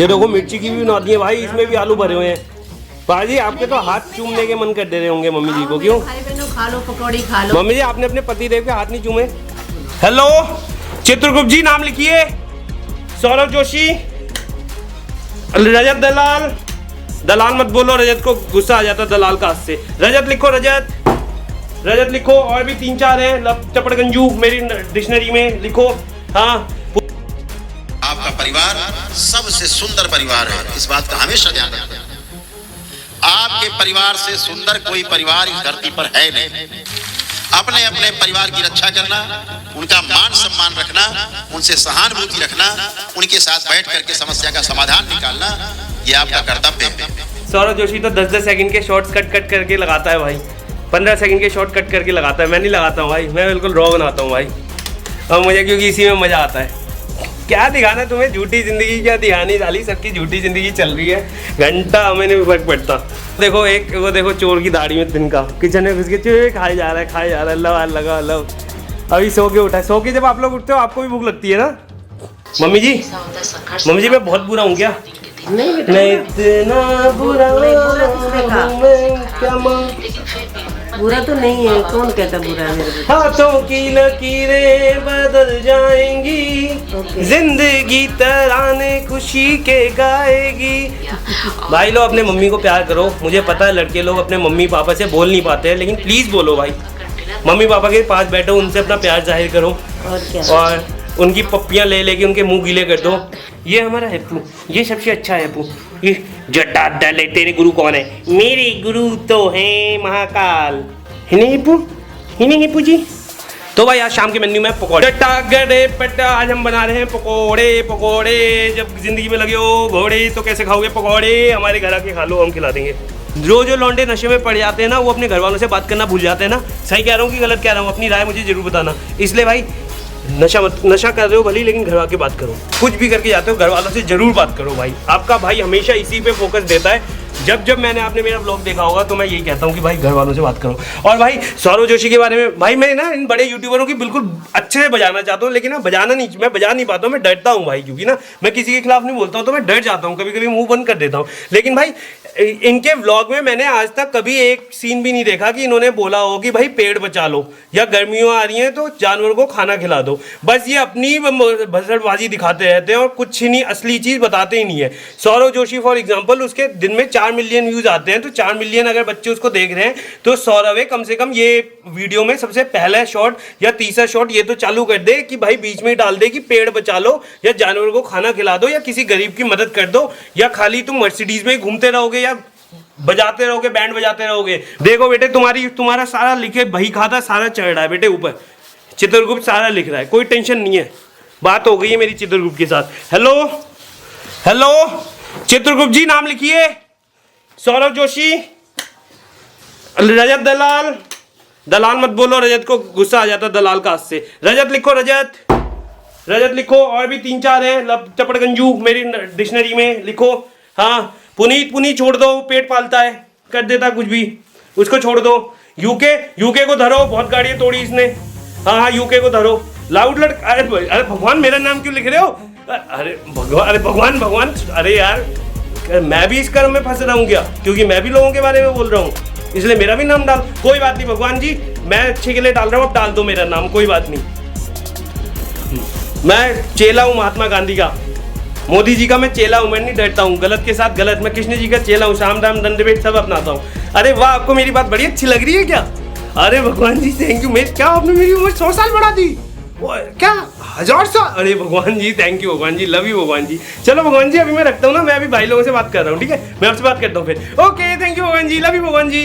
ये देखो मिर्ची की भी बना दी है भाई, इसमें भी आलू भरे हुए हैं। भाजी आपके तो हाथ चूमने के मन कर दे रहे होंगे मम्मी जी को, क्यों? खा लो पकौड़ी खा लो। मम्मी जी आपने अपने पति देव के हाथ नहीं चूमे? हेलो चित्रगुप्त जी, नाम लिखिए। सौरभ जोशी, रजत दलाल। दलाल मत बोलो, रजत को गुस्सा आ जाता दलाल का हाथ से। रजत लिखो, रजत लिखो। और भी 3-4 हैं चपड़गंजू, मेरी डिक्शनरी में लिखो। हाँ, आपका परिवार सबसे सुंदर परिवार है, इस बात का हमेशा ध्यान रखना। आपके परिवार से सुंदर कोई परिवार इस धरती पर है नहीं। अपने अपने परिवार की रक्षा करना, उनका मान सम्मान रखना, उनसे सहानुभूति रखना, उनके साथ बैठ करके समस्या का समाधान निकालना, ये आपका कर्तव्य है। सौरभ जोशी तो 10-10 सेकंड के शॉर्ट्स कट करके लगाता है भाई, 15 सेकंड के शॉर्ट कट करके लगाता है। मैं नहीं लगाता हूँ भाई, मैं बिल्कुल रॉ बनाता हूँ भाई, और मुझे क्योंकि इसी में मज़ा आता है। क्या दिखाना तुम्हें, झूठी ज़िंदगी क्या दिखानी साली, सबकी झूठी ज़िंदगी चल रही है, घंटा हमें नहीं फर्क पड़ता। देखो एक वो देखो चोर की दाढ़ी में तिनका किचन में घुस के खाए जा रहा है, लव लगा लव। अभी सो के उठा है, सो के जब आप लोग उठते हो आपको भी भूख लगती है ना? मम्मी जी मैं बहुत बुरा हूँ क्या? नहीं इतना बुरा बुरा तो नहीं है, कौन कहता बुरा है मेरे को? हाथों की लकीरें बदल जाएंगी, जिंदगी तराने खुशी के गाएगी। भाई लोग अपने मम्मी को प्यार करो। मुझे पता है लड़के लोग अपने मम्मी पापा से बोल नहीं पाते हैं, लेकिन प्लीज़ बोलो भाई। मम्मी पापा के पास बैठो, उनसे अपना प्यार जाहिर करो, और क्या? और उनकी पप्पियाँ ले लेके उनके मुंह गीले कर दो। ये हमारा हेप्पू, ये सबसे अच्छा है हेप्पू। ये जट्टा दल है, तेरे गुरु कौन है? मेरे गुरु तो हैं महाकाल। है नहीं हेप्पू? है नहीं हेप्पू जी? तो भाई आज शाम के मेन्यू में पकौड़े पट्टा आज हम बना रहे हैं पकौड़े। जब जिंदगी में लगे हो घोड़े तो कैसे खाओगे पकौड़े? हमारे घर आके खा लो, हम खिला देंगे। जो लौंडे नशे में पड़ जाते हैं ना, वो अपने घर वालों से बात करना भूल जाते हैं ना। सही कह रहा हूँ कि गलत कह रहा हूँ? अपनी राय मुझे जरूर बताना। इसलिए भाई नशा कर रहे हो भली, लेकिन घर आके बात करो। कुछ भी करके जाते हो घर वालों से जरूर बात करो भाई। आपका भाई हमेशा इसी पे फोकस देता है। जब मैंने आपने मेरा ब्लॉग देखा होगा तो मैं यही कहता हूँ कि भाई घर वालों से बात करो। और भाई सौरभ जोशी के बारे में भाई, मैं ना इन बड़े यूट्यूबरों की बिल्कुल अच्छे से बजाना चाहता हूँ, लेकिन मैं बजा नहीं पाता हूँ। मैं डरता हूँ भाई, क्योंकि ना मैं किसी के खिलाफ नहीं बोलता हूँ तो मैं डर जाता हूँ, कभी कभी मुंह बंद कर देता हूँ। लेकिन भाई इनके व्लॉग में मैंने आज तक कभी एक सीन भी नहीं देखा कि इन्होंने बोला हो कि भाई पेड़ बचा लो, या गर्मियों आ रही हैं तो जानवर को खाना खिला दो। बस ये अपनी भसड़बाजी दिखाते रहते हैं और कुछ ही नहीं, असली चीज़ बताते ही नहीं है। सौरभ जोशी फॉर एग्जाम्पल, उसके दिन में 4 मिलियन व्यूज़ आते हैं, तो 4 मिलियन अगर बच्चे उसको देख रहे हैं तो सौरभ है कम से कम ये वीडियो में सबसे पहला शॉट या तीसरा शॉट ये तो चालू कर दे कि भाई बीच में डाल दे कि पेड़ बचा लो, या जानवर को खाना खिला दो, या किसी गरीब की मदद कर दो, या खाली तुम मर्सिडीज में घूमते रहोगे या बजाते रहोगे, बैंड बजाते रहोगे। देखो बेटे तुम्हारा सारा लिखे बही खाता सारा चढ़ रहा है बेटे ऊपर, चित्रगुप्त सारा लिख रहा है, कोई टेंशन नहीं है। बात हो गई है मेरी चित्रगुप्त के साथ। हेलो चित्रगुप्त जी, नाम लिखिए। सौरभ जोशी, रजत दलाल मत बोलो, रजत को गुस्सा आ जाता दलाल का हाथ से। रजत लिखो। और भी 3-4 हैं चपड़गंजू, मेरी डिक्शनरी में लिखो। हाँ, पुनीत छोड़ दो, पेट पालता है, कर देता कुछ भी, उसको छोड़ दो। यूके को धरो, बहुत गाड़ियाँ तोड़ी इसने। हाँ यूके को धरो। लाउड लड़, अरे भगवान मेरा नाम क्यों लिख रहे हो? अरे भगवान, अरे यार मैं भी इस कर्म में फंस रहा हूँ क्या? क्योंकि मैं भी लोगों के बारे में बोल रहा हूँ, इसलिए मेरा भी नाम डाल। कोई बात नहीं भगवान जी, मैं अच्छे के लिए डाल रहा हूँ, अब डाल दो मेरा नाम, कोई बात नहीं। मैं चेला हूँ महात्मा गांधी का, मोदी जी का मैं चेला हूँ, मैं नहीं डरता हूँ गलत के साथ गलत। मैं कृष्ण जी का चेला हूँ, शाम दाम दंड भेद सब अपनाता हूँ। अरे वाह, आपको मेरी बात बड़ी अच्छी लग रही है क्या? अरे भगवान जी थैंक यू। क्या आपने मेरी उम्र 100 साल बढ़ा दी? क्या 1000 साल? अरे भगवान जी थैंक यू, भगवान जी लव यू भगवान जी। चलो भगवान जी अभी मैं रखता हूँ ना, मैं अभी भाई लोगों से बात कर रहा हूँ, ठीक है? मैं आपसे बात करता हूँ फिर। ओके थैंक यू भगवान जी, लव यू भगवान जी।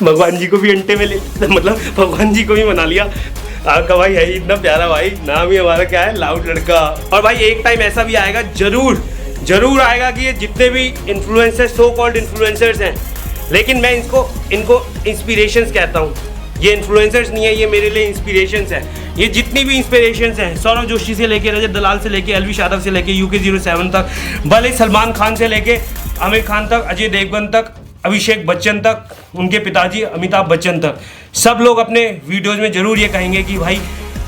भगवान जी को भी अंटे में ले, मतलब भगवान जी को भी मना लिया। आपका भाई है ही इतना प्यारा भाई, नाम ही हमारा क्या है, लाउड लड़का। और भाई एक टाइम ऐसा भी आएगा, जरूर आएगा कि ये जितने भी इन्फ्लुएंसर्स, सो कॉल्ड इन्फ्लुएंसर्स हैं, लेकिन मैं इनको इंस्पिरेशंस कहता हूँ। ये इन्फ्लुएंसर्स नहीं है, ये मेरे लिए इंस्पिरेशंस है। ये जितनी भी इंस्पिरेशंस हैं, सौरभ जोशी से लेके रजत दलाल से लेके एलवी यादव से लेके UK07 तक, भले सलमान खान से लेके आमिर खान तक, अजय देवगन तक, अभिषेक बच्चन तक, उनके पिताजी अमिताभ बच्चन तक, सब लोग अपने वीडियोज़ में ज़रूर ये कहेंगे कि भाई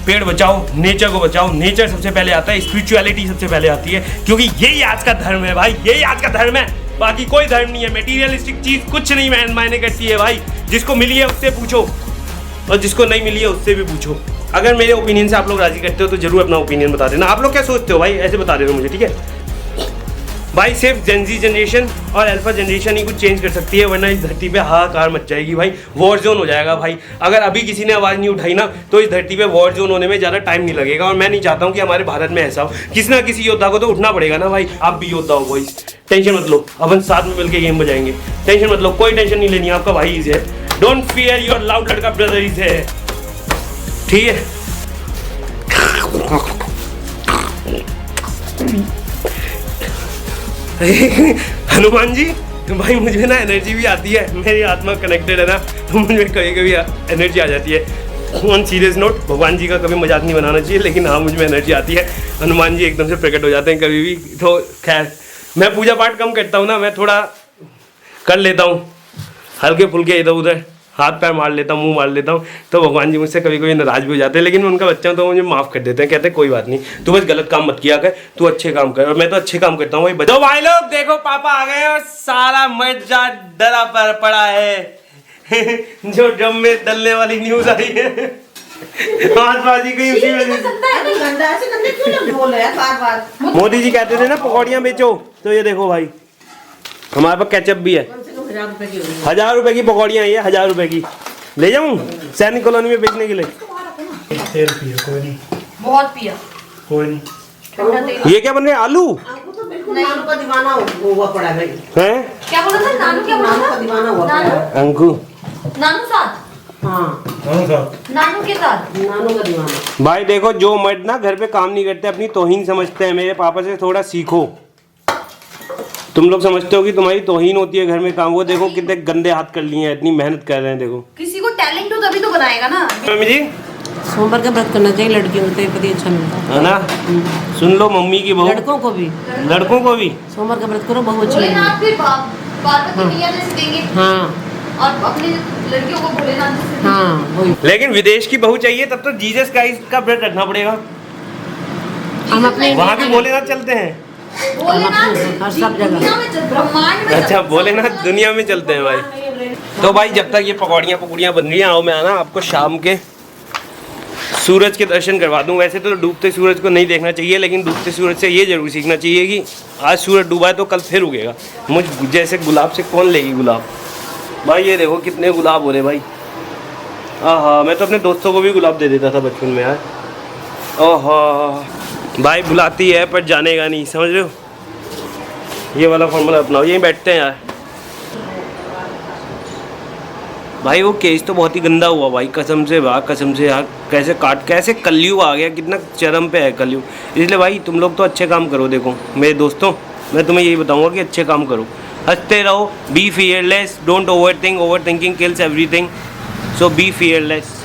पेड़ बचाओ, नेचर को बचाओ। नेचर सबसे पहले आता है, स्पिरिचुअलिटी सबसे पहले आती है, क्योंकि यही आज का धर्म है भाई, यही आज का धर्म है। बाकी कोई धर्म नहीं है। मटेरियलिस्टिक चीज कुछ नहीं मायने करती है भाई। जिसको मिली है उससे पूछो और जिसको नहीं मिली है उससे भी पूछो। अगर मेरे ओपिनियन से आप लोग राजी करते हो तो जरूर अपना ओपिनियन बता देना। आप लोग क्या सोचते हो भाई, ऐसे बता देना मुझे, ठीक है भाई। सिर्फ जेनजी जनरेशन और अल्फा जनरेशन ही कुछ चेंज कर सकती है, वरना इस धरती पे हाहाकार मच जाएगी भाई, वॉर जोन हो जाएगा भाई। अगर अभी किसी ने आवाज़ नहीं उठाई ना तो इस धरती पे वॉर जोन होने में ज़्यादा टाइम नहीं लगेगा। और मैं नहीं चाहता हूँ कि हमारे भारत में ऐसा हो। किसी ना किसी योद्धा को तो उठना पड़ेगा ना भाई। आप भी योद्धा हो भाई, टेंशन मत लो, अपन साथ में मिलकर गेम बजाएंगे। टेंशन मत लो, कोई टेंशन नहीं लेनी, आपका भाई इज है। डोंट फियर योर लाउड लड़का ब्रदर इज है, ठीक है। हनुमान जी भाई, मुझे ना एनर्जी भी आती है, मेरी आत्मा कनेक्टेड है ना, तो मुझे कभी कभी एनर्जी आ जाती है। ऑन सीरियस नोट, भगवान जी का कभी मजाक नहीं बनाना चाहिए, लेकिन हाँ मुझ में एनर्जी आती है। हनुमान जी एकदम से प्रकट हो जाते हैं कभी भी। तो खैर, मैं पूजा पाठ कम करता हूँ ना, मैं थोड़ा कर लेता हूँ हल्के फुल्के, इधर उधर हाथ पैर मार लेता हूँ, मुंह मार लेता हूँ, तो भगवान जी मुझसे कभी कभी नाराज भी हो जाते हैं। लेकिन मैं उनका बच्चा हूँ तो मुझे माफ़ कर देते हैं, कहते हैं कोई बात नहीं, तू बस गलत काम मत किया कर, तू अच्छे काम कर। और मैं तो अच्छे काम करता हूँ भाई। तो भाई लोग देखो, पापा आ गए और सारा मर्जा डरा पर पड़ा है जो ड्रम में डलने वाली न्यूज आई है आतंकवादी की उसी वजह से। मोदी जी कहते थे ना पकौड़ियाँ बेचो, तो ये देखो भाई हमारे पास केचप भी है। 1000 रुपए की पकौड़ियाँ, ये 1000 रुपए की ले जाऊँ सैनिक कॉलोनी में बेचने के लिए। कोई नहीं, बहुत पिया, कोई नहीं। ये क्या बन रहे हैं, आलू? नानू का दीवाना हुआ पड़ा है। हैं? क्या बोला था नानू, क्या बोला नानू का था? दीवाना हुआ पड़ा है। अंकु, नानू साथ, हाँ नानू के साथ, नानू का दीवाना। भाई देखो, जो मर्द ना घर पे काम नहीं करते अपनी तौहीन समझते हैं, मेरे पापा से थोड़ा सीखो। तुम लोग समझते हो कि तुम्हारी तौहीन होती है घर में काम, वो देखो कितने गंदे हाथ कर लिए हैं, इतनी मेहनत कर रहे हैं। देखो किसी को टैलेंट हो तभी तो बनाएगा ना। मम्मी जी, सोमवार का व्रत करना चाहिए लड़कियों को, तो पति अच्छा मिलता है है ना। सुन लो मम्मी की बहू, लड़कों को भी, लड़कों को भी सोमवार का व्रत करो, बहुत अच्छी भोलेनाथ लगेगी। भी पार्वती मैया जैसे देंगे हाँ और अपनी लड़कियों को भोलेनाथ जैसे देंगे। हाँ वही। लेकिन विदेश की बहू चाहिए तब तो जीसस क्राइस्ट का व्रत रखना पड़ेगा। हम अपने वहाँ भी भोलेनाथ चलते हैं। भोलेनाथ हर सब जगह। दुनिया में ब्रह्मांड में अच्छा, भोलेनाथ दुनिया में चलते हैं भाई। तो भाई जब तक ये पकौड़ियाँ बन रही हैं, आओ मैं आना आपको शाम के सूरज के दर्शन करवा दूं। वैसे तो डूबते सूरज को नहीं देखना चाहिए, लेकिन डूबते सूरज से ये जरूर सीखना चाहिए कि आज सूरज डूबा है तो कल फिर उगेगा। मुझ जैसे गुलाब से कौन लेगी गुलाब भाई। ये देखो कितने गुलाब हो रहे भाई। हाँ, मैं तो अपने दोस्तों को भी गुलाब दे देता था बचपन में यार। ओह भाई, बुलाती है पर जानेगा नहीं, समझ रहे हो। ये वाला फॉर्मूला अपनाओ, यहीं बैठते हैं यार। भाई वो केस तो बहुत ही गंदा हुआ भाई, कसम से भाग, कसम से यार। कैसे कलयुग आ गया, कितना चरम पे है कलयुग। इसलिए भाई तुम लोग तो अच्छे काम करो। देखो मेरे दोस्तों, मैं तुम्हें यही बताऊंगा कि अच्छे काम करो, हंसते रहो, be fearless, don't over thinking kills everything, so be fearless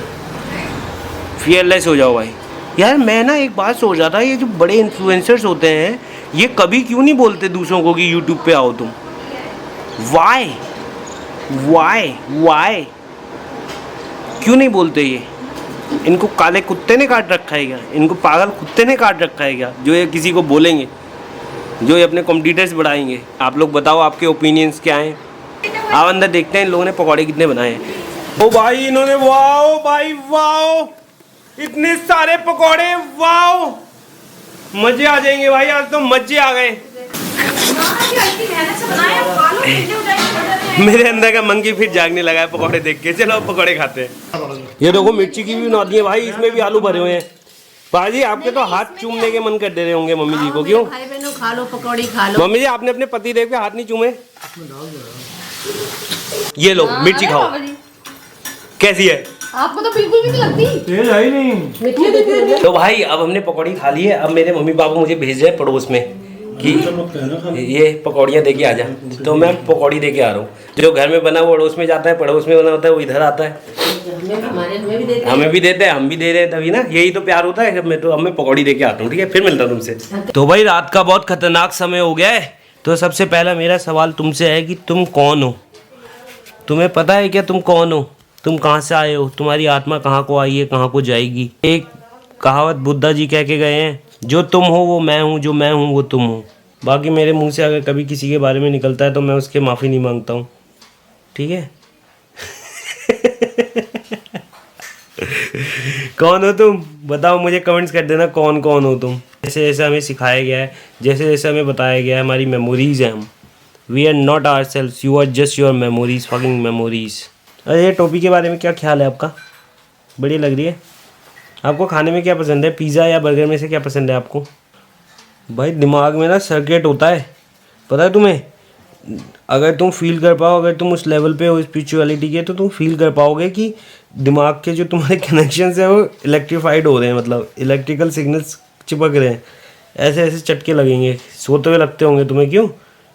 हो जाओ भाई। यार मैं ना एक बात सोच रहा था, ये जो बड़े इन्फ्लुएंसर्स होते हैं ये कभी क्यों नहीं बोलते दूसरों को कि यूट्यूब पे आओ तुम? वाई क्यों नहीं बोलते ये? इनको काले कुत्ते ने काट रखा है क्या? इनको पागल कुत्ते ने काट रखा है क्या जो ये किसी को बोलेंगे, जो ये अपने कॉम्पिटिटर्स बढ़ाएंगे? आप लोग बताओ आपके ओपिनियंस क्या हैं। आप अंदर देखते हैं इन लोगों ने पकौड़े कितने बनाए हैं। ओ भाई इन्होंने, वाओ भाई वाओ, इतने सारे पकौड़े, वाओ मजे आ जाएंगे भाई, आज तो मजे आ गए। मेरे अंदर का मंकी फिर जागने लगा है पकौड़े देख के। चलो पकौड़े खाते हैं। ये देखो मिर्ची की भी नौदी है भाई, इसमें भी आलू भरे हुए हैं। बाजी आपके तो हाथ चूमने के मन कर दे रहे होंगे मम्मी जी को, क्यों? भाई बहनों खा लो पकौड़ी खा लो। मम्मी जी आपने अपने पति देव के हाथ नहीं चूमे? ये लो मिर्ची खाओ, कैसी है? आपको तो बिल्कुल भी नहीं लगती। तेज है ही नहीं। तो भाई अब हमने पकौड़ी खा ली है। अब मेरे मम्मी पापा मुझे भेज रहे हैं पड़ोस में कि ये पकौड़ियाँ दे के आ जा, तो मैं पकौड़ी दे के आ रहा हूँ। जो घर में बना वो पड़ोस में जाता है, पड़ोस में बना होता है वो इधर आता है। हमें भी देते हैं, हम भी दे रहे हैं, तभी ना, यही तो प्यार होता है। मैं तो अब मैं पकौड़ी दे के आता हूँ, ठीक है? फिर मिलता हूँ तुमसे। तो भाई रात का बहुत खतरनाक समय हो गया है, तो सबसे पहला मेरा सवाल तुमसे है कि तुम कौन हो? तुम्हें पता है क्या तुम कौन हो? तुम कहाँ से आए हो? तुम्हारी आत्मा कहाँ को आई है, कहाँ को जाएगी? एक कहावत बुद्धा जी कह के गए हैं, जो तुम हो वो मैं हूँ, जो मैं हूँ वो तुम हो। बाकी मेरे मुंह से अगर कभी किसी के बारे में निकलता है तो मैं उसके माफ़ी नहीं मांगता हूँ, ठीक है। कौन हो तुम बताओ, मुझे कमेंट्स कर देना कौन कौन हो तुम। जैसे जैसे हमें सिखाया गया है, जैसे जैसे हमें बताया गया है, हमारी मेमोरीज हैं हम। We are not our self, you are just your memories, fucking memories. अरे ये टोपी के बारे में क्या ख्याल है आपका? बढ़िया लग रही है। आपको खाने में क्या पसंद है, पिज़्ज़ा या बर्गर में से क्या पसंद है आपको? भाई दिमाग में ना सर्किट होता है, पता है तुम्हें। अगर तुम फील कर पाओ, अगर तुम उस लेवल पे हो स्पिरिचुअलिटी के, तो तुम फील कर पाओगे कि दिमाग के जो तुम्हारे कनेक्शंस हैं वो इलेक्ट्रीफाइड हो रहे हैं, मतलब इलेक्ट्रिकल सिग्नल्स चिपक रहे हैं, ऐसे ऐसे चटके लगेंगे, सोते हुए लगते होंगे तुम्हें। क्यों?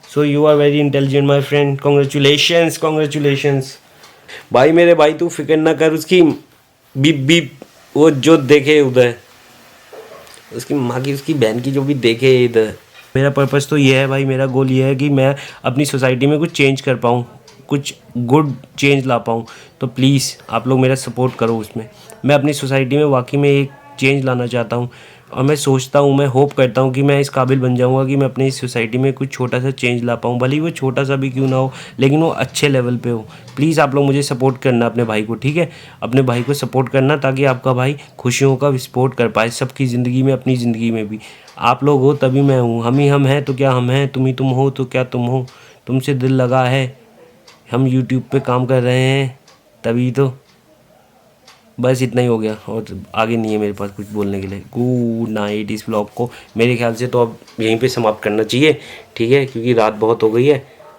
So you are very intelligent my friend, congratulations congratulations. भाई मेरे भाई तू फिक्र ना कर, उसकी बीप बीप वो जो देखे उधर, उसकी माँ की उसकी बहन की जो भी देखे इधर। मेरा पर्पस तो ये है भाई, मेरा गोल ये है कि मैं अपनी सोसाइटी में कुछ चेंज कर पाऊँ, कुछ गुड चेंज ला पाऊँ। तो प्लीज़ आप लोग मेरा सपोर्ट करो उसमें। मैं अपनी सोसाइटी में वाकई में एक चेंज लाना चाहता हूँ, और मैं सोचता हूँ, मैं होप करता हूँ कि मैं इस काबिल बन जाऊँगा कि मैं अपनी इस सोसाइटी में कुछ छोटा सा चेंज ला पाऊँ। भले ही वो छोटा सा भी क्यों ना हो, लेकिन वो अच्छे लेवल पे हो। प्लीज़ आप लोग मुझे सपोर्ट करना, अपने भाई को, ठीक है। अपने भाई को सपोर्ट करना ताकि आपका भाई खुशियों का विस्फोट कर पाए सबकी ज़िंदगी में, अपनी ज़िंदगी में भी। आप लोग हो तभी मैं हूँ, हम ही हम हैं तो क्या हम हैं, तुम ही तुम हो तो क्या तुम हो। तुमसे दिल लगा है, हम यूट्यूब पे काम कर रहे हैं तभी तो। बस इतना ही हो गया, और आगे नहीं है मेरे पास कुछ बोलने के लिए। Good night. इस व्लॉग को मेरे ख्याल से तो अब यहीं पे समाप्त करना चाहिए, ठीक है, क्योंकि रात बहुत हो गई है।